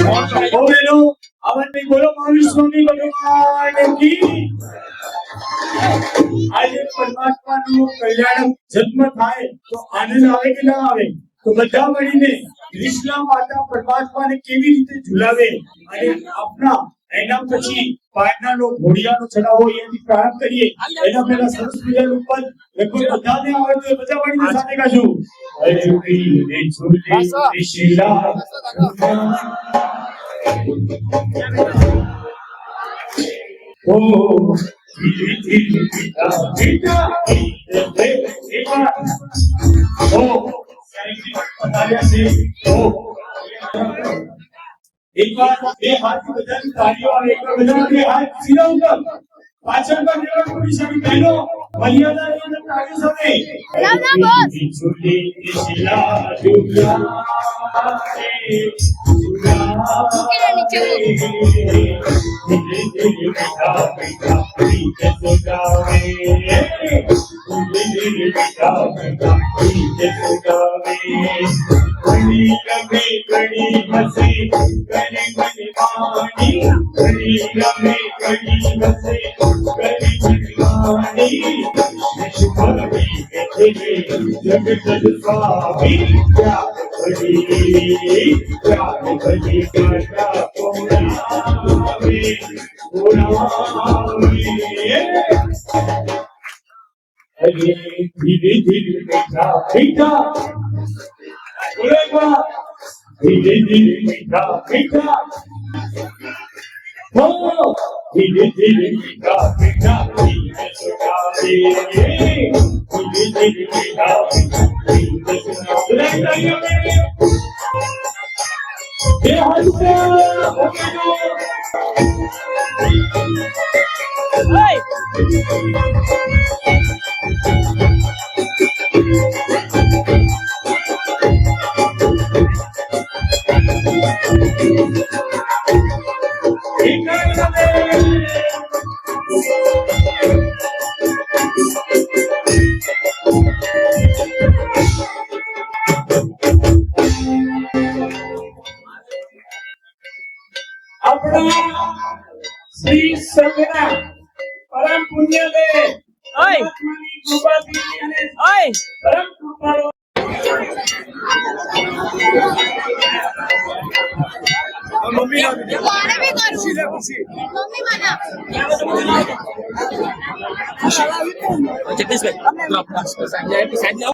बोलो महावीर स्वामी भगवान की। આજે પરમાત્માનું કલ્યાણ જન્મ થાય તો આનંદ આવે કે ના આવે? તો બધા મળીને કૃષ્ણ માતા પરમાત્માને કેવી રીતે ઝુલાવે અને આપના એના પછી પાયનાનો ઘોડિયાનો ચડાવો એથી પ્રારંભ કરીએ। એના પહેલા સરસ મજાનું પદ લગભગ બધાને આવડતું હોય, બધા મળીને સાથે ગાશું। હરિ ઝુલે શિલા ઓ ધીરે ધીરે બેટા એક વાર ઓ बताया से ओ एक बार બે હાથ બધાની તાળીઓ આવે, એક વાર બધા બે હાથ સીધા ઉપર પાછળ પર દેવળ પૂરી સારી બહેનો મર્યાદા અને તાળી સાથે ઝૂલી શિલા ઝૂલા નીચે धीरे धीरे मीठा मीठा बोलेगा धीरे धीरे मीठा मीठा हो धीरे धीरे मीठा मीठा धीरे सुनावे धीरे धीरे मीठा धीरे सुनावे ये हंसे Hey! अपना श्री संगना परम पुण्य दे कृपा परम कृपाळु मम्मी मारे भी करू मम्मी माना चेक दिस वे ड्रॉप